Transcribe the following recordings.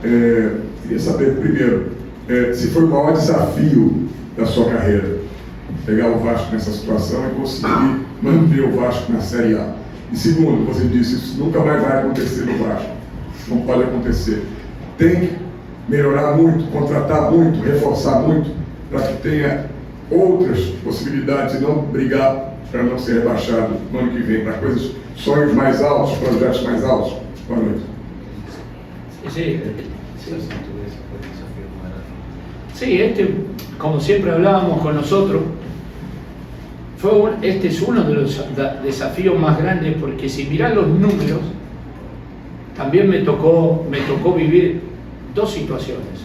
Queria saber, primeiro, se foi o maior desafio da sua carreira, pegar o Vasco nessa situação e conseguir manter o Vasco na Série A. E segundo, você disse, isso nunca mais vai acontecer no Vasco. Não pode acontecer. Tem que melhorar muito, contratar muito, reforçar muito, para que tenha outras possibilidades e não brigar para não ser rebaixado no ano que vem, para coisas, sonhos mais altos, projetos mais altos. Boa noite. Sí, como siempre hablábamos con nosotros, este es uno de los desafíos más grandes, porque si mirás los números, también me tocó vivir dos situaciones.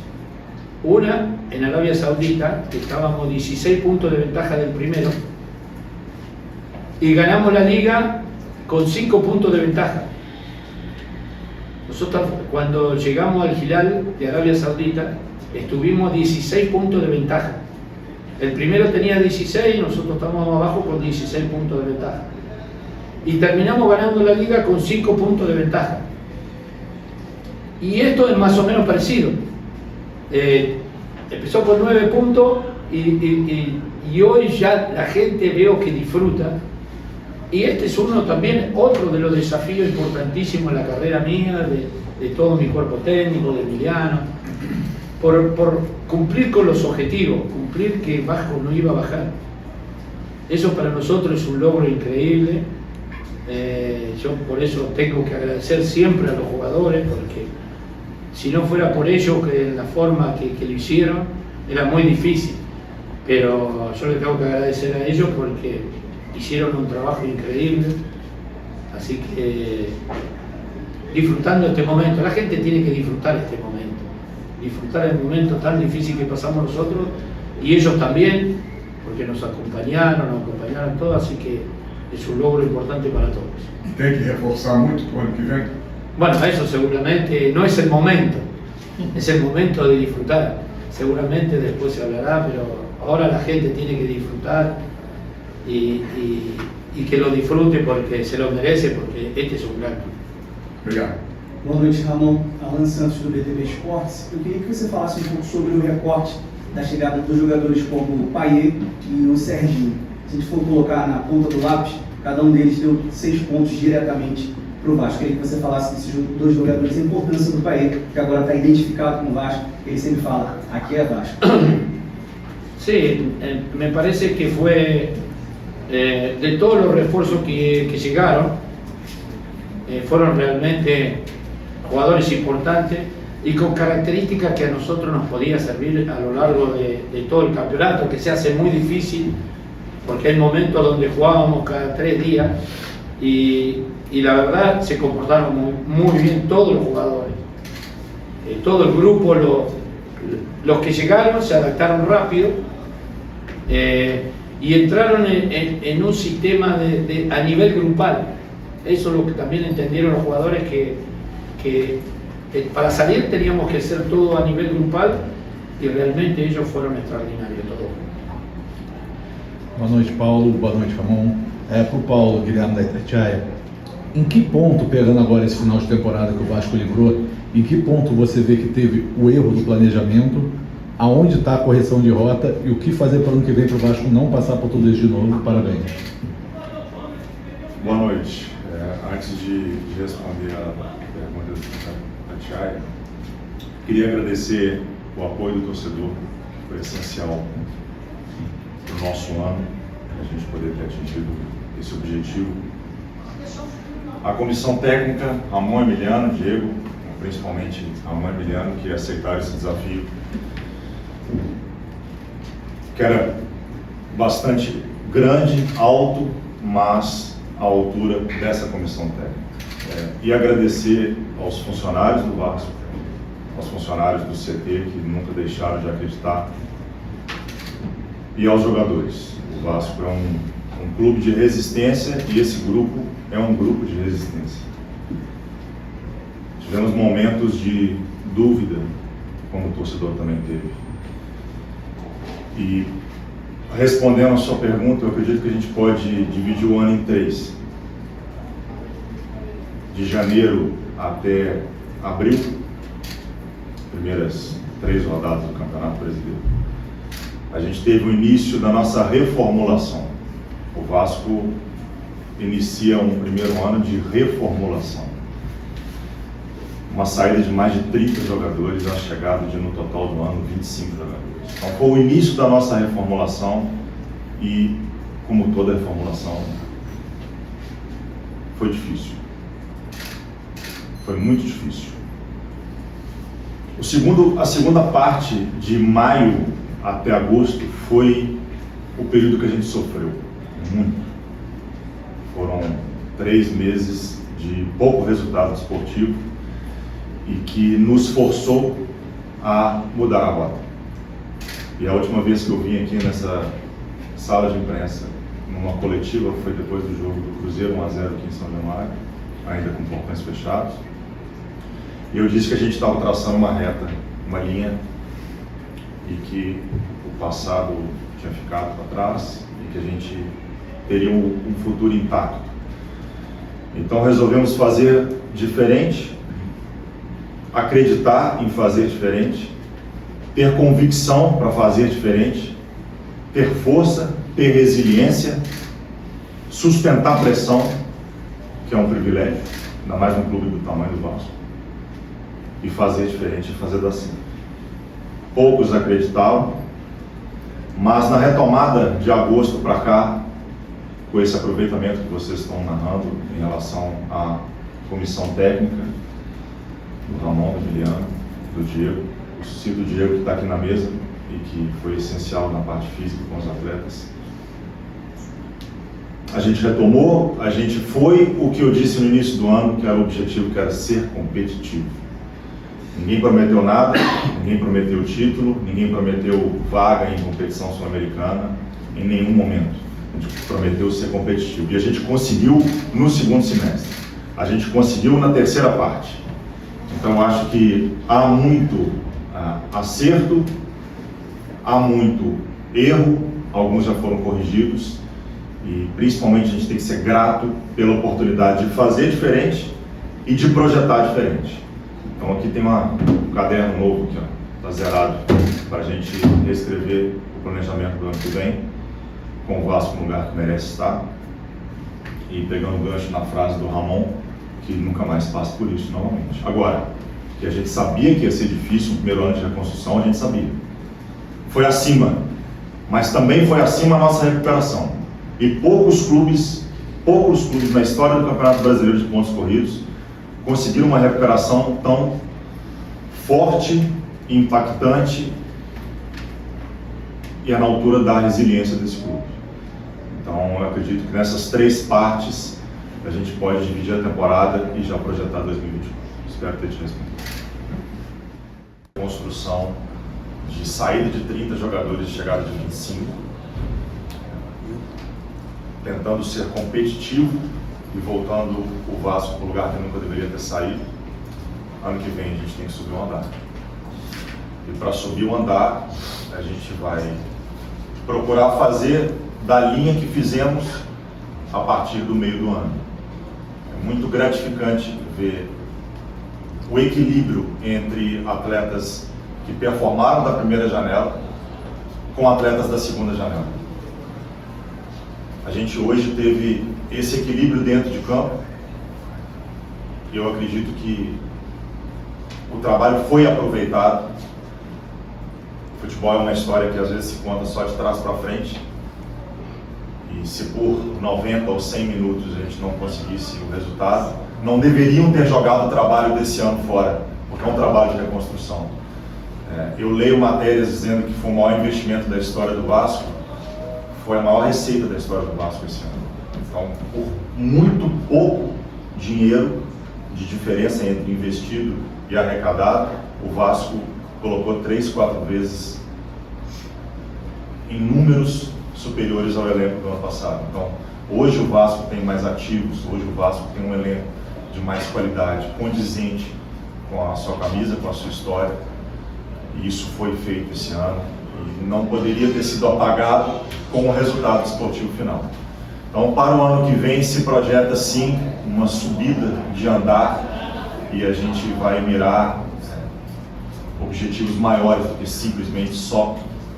Una, en Arabia Saudita, que estábamos 16 puntos de ventaja del primero, y ganamos la liga con 5 puntos de ventaja. Nosotros, cuando llegamos al Hilal de Arabia Saudita, estuvimos 16 puntos de ventaja. El primero tenía 16, nosotros estábamos abajo con 16 puntos de ventaja. Y terminamos ganando la liga con 5 puntos de ventaja. Y esto es más o menos parecido. Empezó con 9 puntos y hoy ya la gente veo que disfruta. Y este es otro de los desafíos importantísimos en la carrera mía, de todo mi cuerpo técnico, de Emiliano, por cumplir con los objetivos, cumplir que Vasco no iba a bajar. Eso para nosotros es un logro increíble. Yo por eso tengo que agradecer siempre a los jugadores, porque si no fuera por ellos, que la forma que lo hicieron, era muy difícil. Pero yo les tengo que agradecer a ellos porque hicieron un trabajo increíble. Así que disfrutando este momento, la gente tiene que disfrutar este momento, disfrutar el momento tan difícil que pasamos nosotros y ellos también, porque nos acompañaron todos, así que es un logro importante para todos. ¿Y tem que reforzar mucho para el año que viene? Bueno, eso seguramente no es el momento, es el momento de disfrutar. Seguramente después se hablará, pero ahora la gente tiene que disfrutar y que lo disfrute porque se lo merece, porque este es un gran club. Obrigado. Boa noite, Ramon. Alan Santos, do BTV Esportes. Eu queria que você falasse um pouco sobre o recorte da chegada dos jogadores como o Payet e o Serginho. Se a gente for colocar na ponta do lápis, cada um deles deu 6 pontos diretamente para o Vasco. Eu queria que você falasse desses dois jogadores, a importância do Payet, que agora está identificado com o Vasco. Ele sempre fala, aqui é Vasco. Sí, me parece que fue de todos los refuerzos que llegaron, fueron realmente jugadores importantes y con características que a nosotros nos podía servir a lo largo de todo el campeonato, que se hace muy difícil porque hay momentos donde jugábamos cada 3 días y la verdad se comportaron muy bien todos los jugadores, todo el grupo, los que llegaron se adaptaron rápido y entraron en un sistema a nivel grupal. Eso es lo que también entendieron los jugadores, que para salir teníamos que hacer todo a nivel grupal y realmente ellos fueron extraordinarios todos. Boa noite, Paulo. Boa noite, Ramon. Para o Paulo, Guilherme da Itatiaia, em que ponto, pegando agora esse final de temporada que o Vasco livrou, em que ponto você vê que teve o erro do planejamento, aonde está a correção de rota e o que fazer para o ano que vem para o Vasco não passar por tudo isso de novo? Parabéns. Boa noite. Antes de responder a pergunta da Tatiaia, queria agradecer o apoio do torcedor, que foi essencial para o nosso ano, para a gente poder ter atingido esse objetivo. A comissão técnica, Ramon, Emiliano, Diego, principalmente Ramon e Emiliano, que aceitaram esse desafio, que era bastante grande, alto, mas à altura dessa comissão técnica. E agradecer aos funcionários do Vasco, aos funcionários do CT, que nunca deixaram de acreditar, e aos jogadores. O Vasco é um clube de resistência e esse grupo é um grupo de resistência. Tivemos momentos de dúvida, como o torcedor também teve. E respondendo a sua pergunta, eu acredito que a gente pode dividir o ano em 3. De janeiro até abril, primeiras 3 rodadas do Campeonato Brasileiro. A gente teve o início da nossa reformulação. O Vasco inicia um primeiro ano de reformulação. Uma saída de mais de 30 jogadores, a chegada de, no total do ano, 25 jogadores. Então foi o início da nossa reformulação e, como toda reformulação, foi difícil. Foi muito difícil. A segunda parte, de maio até agosto, foi o período que a gente sofreu muito. Foram 3 meses de pouco resultado esportivo e que nos forçou a mudar a rota. E a última vez que eu vim aqui nessa sala de imprensa, numa coletiva, foi depois do jogo do Cruzeiro 1 a 0 aqui em São Januário, ainda com portões fechados. E eu disse que a gente estava traçando uma reta, uma linha, e que o passado tinha ficado para trás e que a gente teria um futuro intacto. Então resolvemos fazer diferente, acreditar em fazer diferente, ter convicção para fazer diferente, ter força, ter resiliência, sustentar pressão, que é um privilégio, ainda mais num clube do tamanho do Vasco, e fazer diferente e fazer dar certo. Poucos acreditavam, mas na retomada de agosto para cá, com esse aproveitamento que vocês estão narrando em relação à comissão técnica, do Ramon, do Emiliano, do Diego, eu cito o Diego que está aqui na mesa e que foi essencial na parte física com os atletas. A gente retomou, a gente foi o que eu disse no início do ano, que era o objetivo, que era ser competitivo. Ninguém prometeu nada, ninguém prometeu título, ninguém prometeu vaga em competição sul-americana, em nenhum momento. A gente prometeu ser competitivo. E a gente conseguiu no segundo semestre. A gente conseguiu na terceira parte. Então, eu acho que há muito acerto, há muito erro, alguns já foram corrigidos, e principalmente a gente tem que ser grato pela oportunidade de fazer diferente e de projetar diferente. Então aqui tem um caderno novo aqui, está zerado, para a gente reescrever o planejamento do ano que vem, com o Vasco no lugar que merece estar, e pegando o gancho na frase do Ramon, que nunca mais passe por isso novamente. Agora, que a gente sabia que ia ser difícil, o primeiro ano de reconstrução, a gente sabia. Foi acima, mas também foi acima a nossa recuperação. E poucos clubes na história do Campeonato Brasileiro de pontos corridos conseguiram uma recuperação tão forte, impactante e na altura da resiliência desse clube. Então, eu acredito que nessas 3 partes a gente pode dividir a temporada e já projetar 2021. Espero ter te respondido. Construção de saída de 30 jogadores e chegada de 25, tentando ser competitivo e voltando o Vasco para o lugar que nunca deveria ter saído. Ano que vem a gente tem que subir o andar. E para subir o andar, a gente vai procurar fazer da linha que fizemos a partir do meio do ano. É muito gratificante ver o equilíbrio entre atletas que performaram da primeira janela com atletas da segunda janela. A gente hoje teve esse equilíbrio dentro de campo e eu acredito que o trabalho foi aproveitado. O futebol é uma história que às vezes se conta só de trás para frente, e se por 90 ou 100 minutos a gente não conseguisse o resultado, não deveriam ter jogado o trabalho desse ano fora, porque é um trabalho de reconstrução. Eu leio matérias dizendo que foi o maior investimento da história do Vasco, foi a maior receita da história do Vasco esse ano. Então, por muito pouco dinheiro de diferença entre investido e arrecadado, o Vasco colocou 3, 4 vezes em números superiores ao elenco do ano passado. Então, hoje o Vasco tem mais ativos, hoje o Vasco tem um elenco de mais qualidade, condizente com a sua camisa, com a sua história, e isso foi feito esse ano e não poderia ter sido apagado com o resultado esportivo final. Então, para o ano que vem se projeta sim uma subida de andar e a gente vai mirar o objetivos maiores do que simplesmente só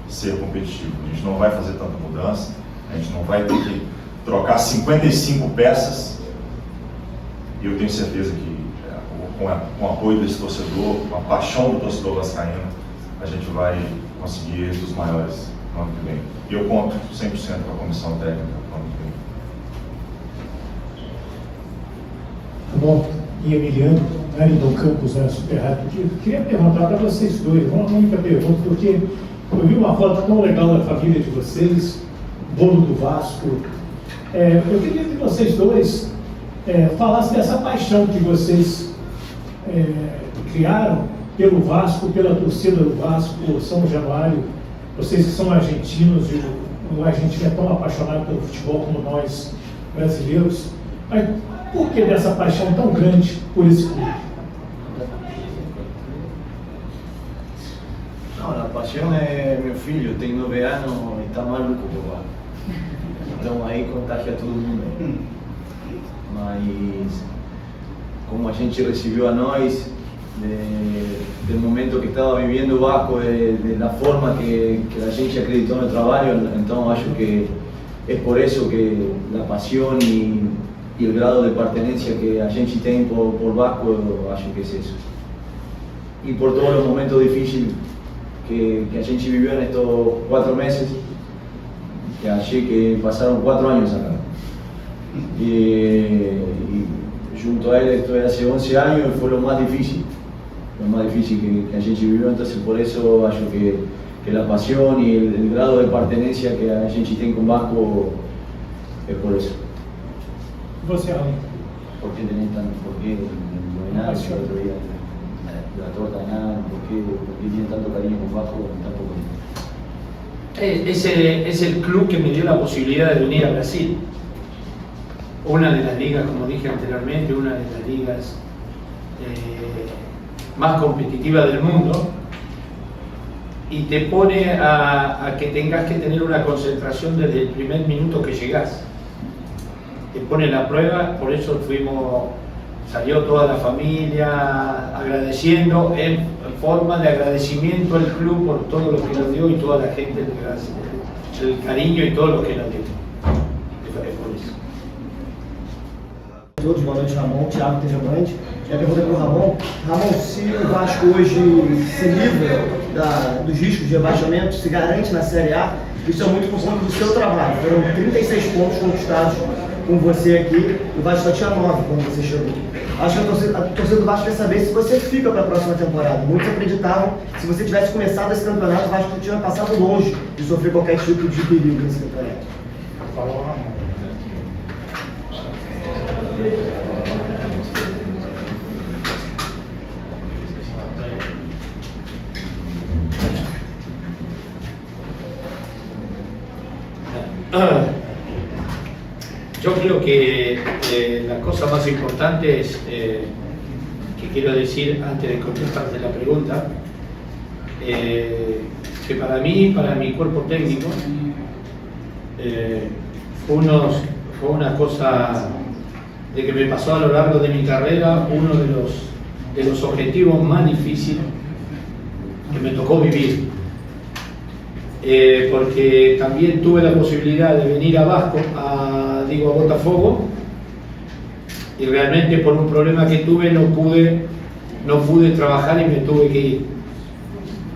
ser competitivo. A gente não vai fazer tanta mudança, a gente não vai ter que trocar 55 peças, e eu tenho certeza que com o apoio desse torcedor, com a paixão do torcedor vascaíno, a gente vai conseguir êxitos maiores no ano que vem. E eu conto 100% com a comissão técnica no ano que vem. Tá bom, e Emiliano, Wellington Campos, Super Rádio. Queria perguntar para vocês dois, uma única pergunta, porque eu vi uma foto tão legal da família de vocês, bolo do Vasco. Eu queria que vocês dois falassem dessa paixão que vocês criaram pelo Vasco, pela torcida do Vasco, São Januário. Vocês que são argentinos, e o argentino é tão apaixonado pelo futebol como nós brasileiros. Mas por que dessa paixão tão grande por esse clube? Não, a paixão é meu filho, tem 9 anos e está maluco por lá. Então aí contagia todo mundo. Mas como a gente recebeu a nós, do momento que estava vivendo o Vasco, da forma que a gente acreditou no trabalho, então acho que é por isso que a paixão e o grado de pertenência que a gente tem por Vasco, eu acho que é isso. E por todos os momentos difíceis que a gente viveu nestes 4 meses, que achei que passaram 4 anos acá. E junto a ele estou há 11 anos e foi o mais difícil que a gente viveu, então por isso eu acho que a paixão e o grado de pertenência que a gente tem com o Vasco é por isso. Você, Alan? Porque tem tanto, porque no Enado, el otro día, la torta de Enado, porque tiene tanto cariño con Vasco, tanto bonito. Es el club que me dio la posibilidad de venir a Brasil. Una de las ligas, como dije anteriormente, una de las ligas más competitivas del mundo, y te pone a que tengas que tener una concentración desde el primer minuto que llegás. Te pone la prueba, por eso salió toda la familia agradeciendo, en forma de agradecimiento al club por todo lo que nos dio y toda la gente, el cariño y todo lo que nos dio. Es por eso. Todos, boa noite, Ramon, Thiago Tejamante. E a pergunta para o Ramon. Ramon, se o Vasco hoje se livra dos riscos de rebaixamento, se garante na Série A, isso é muito por conta do seu trabalho. Foram 36 pontos conquistados com você aqui, o Vasco só tinha 9 quando você chegou. Acho que a torcida do Vasco quer saber se você fica para a próxima temporada. Muitos acreditavam que se você tivesse começado esse campeonato, o Vasco tinha passado longe de sofrer qualquer tipo de perigo nesse campeonato. Falou, Ramon. Yo creo que la cosa más importante es, que quiero decir antes de contestarte la pregunta, que para mí, para mi cuerpo técnico, fue una cosa de que me pasó a lo largo de mi carrera, uno de los objetivos más difíciles que me tocó vivir. Porque también tuve la posibilidad de venir a Vasco, a Botafogo, y realmente por un problema que tuve no pude trabajar y me tuve que ir.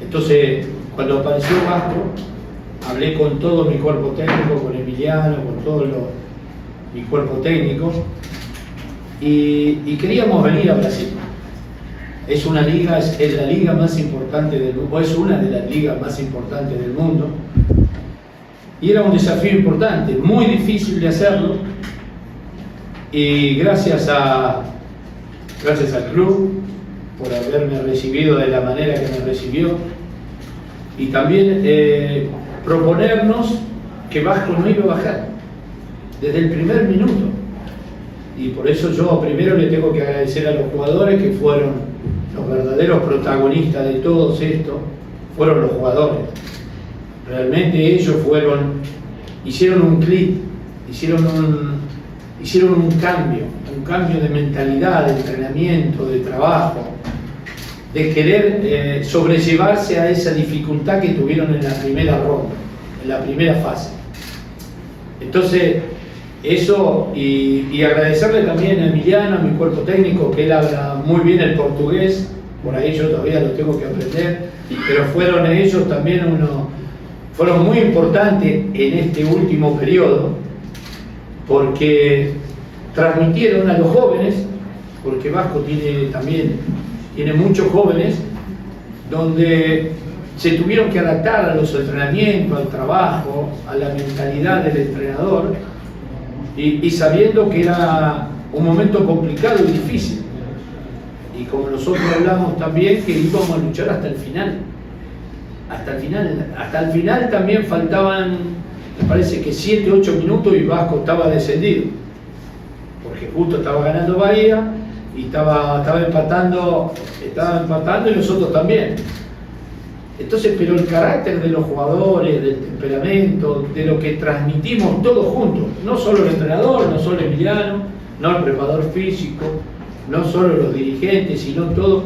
Entonces, cuando apareció Vasco, hablé con todo mi cuerpo técnico, con Emiliano, con todo mi cuerpo técnico, y queríamos venir a Brasil. Es la liga más importante del mundo, es una de las ligas más importantes del mundo, y era un desafío importante, muy difícil de hacerlo, y gracias al club por haberme recibido de la manera que me recibió, y también proponernos que Vasco no iba a bajar desde el primer minuto, y por eso yo primero le tengo que agradecer a los jugadores que fueron los verdaderos protagonistas de todo esto, fueron los jugadores. Realmente ellos hicieron un clic, hicieron un cambio de mentalidad, de entrenamiento, de trabajo, de querer sobrellevarse a esa dificultad que tuvieron en la primera ronda, en la primera fase. Entonces, eso, y agradecerle también a Emiliano, a mi cuerpo técnico, que él habla muy bien el portugués, por ahí yo todavía lo tengo que aprender, pero fueron ellos también fueron muy importantes en este último periodo, porque transmitieron a los jóvenes, porque Vasco tiene muchos jóvenes, donde se tuvieron que adaptar a los entrenamientos, al trabajo, a la mentalidad del entrenador, y sabiendo que era un momento complicado y difícil. Y como nosotros hablamos también, que íbamos a luchar hasta el final. Hasta el final también faltaban, me parece que 7, 8 minutos y Vasco estaba descendido. Porque justo estaba ganando Bahía y estaba empatando y nosotros también. Entonces, pero el carácter de los jugadores, del temperamento, de lo que transmitimos todos juntos, no solo el entrenador, no solo Emiliano, no el preparador físico, no solo los dirigentes, sino todos,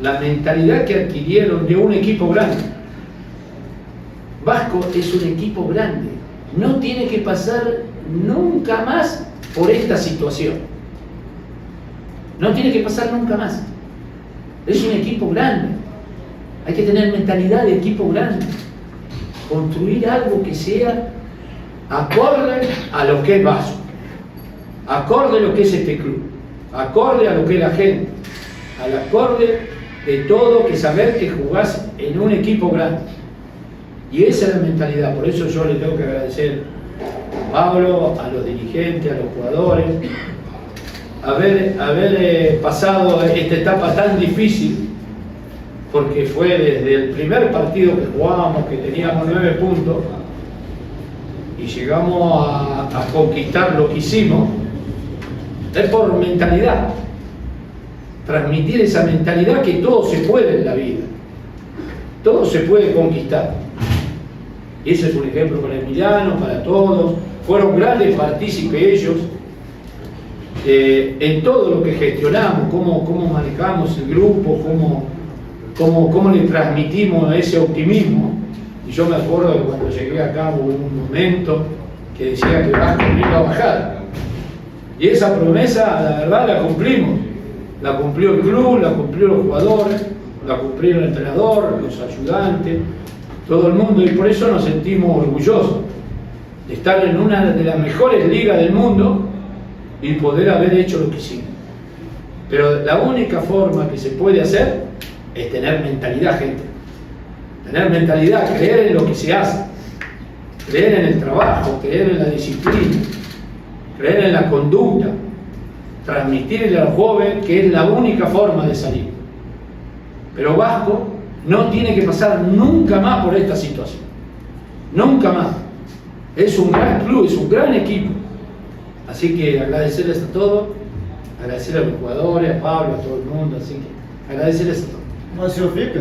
la mentalidad que adquirieron de un equipo grande. Vasco es un equipo grande, no tiene que pasar nunca más por esta situación. No tiene que pasar nunca más. Es un equipo grande. Hay que tener mentalidad de equipo grande. Construir algo que sea acorde a lo que es Vasco, acorde a lo que es este club, acorde a lo que es la gente, al acorde de todo, que saber que jugás en un equipo grande. Y esa es la mentalidad. Por eso yo le tengo que agradecer a Pablo, a los dirigentes, a los jugadores, haber pasado esta etapa tan difícil, porque fue desde el primer partido que jugábamos, que teníamos 9 puntos, y llegamos a conquistar lo que hicimos, es por mentalidad. Transmitir esa mentalidad que todo se puede en la vida, todo se puede conquistar. Y ese es un ejemplo para Emiliano, para todos. Fueron grandes partícipes ellos en todo lo que gestionamos, cómo manejamos el grupo, cómo le transmitimos ese optimismo. Y yo me acuerdo que cuando llegué acá hubo un momento que decía que Vasco no iba a bajar. Y esa promesa, la verdad, la cumplimos. La cumplió el club, la cumplió los jugadores, la cumplió el entrenador, los ayudantes, todo el mundo. Y por eso nos sentimos orgullosos de estar en una de las mejores ligas del mundo y poder haber hecho lo que hicimos. Pero la única forma que se puede hacer es tener mentalidad, gente. Tener mentalidad, creer en lo que se hace, creer en el trabajo, creer en la disciplina, creer en la conducta, transmitirle al joven que es la única forma de salir. Pero Vasco no tiene que pasar nunca más por esta situación. Nunca más. Es un gran club, es un gran equipo. Así que agradecerles a todos, agradecer a los jugadores, a Pablo, a todo el mundo, así que agradecerles a todos. Mas o senhor fica?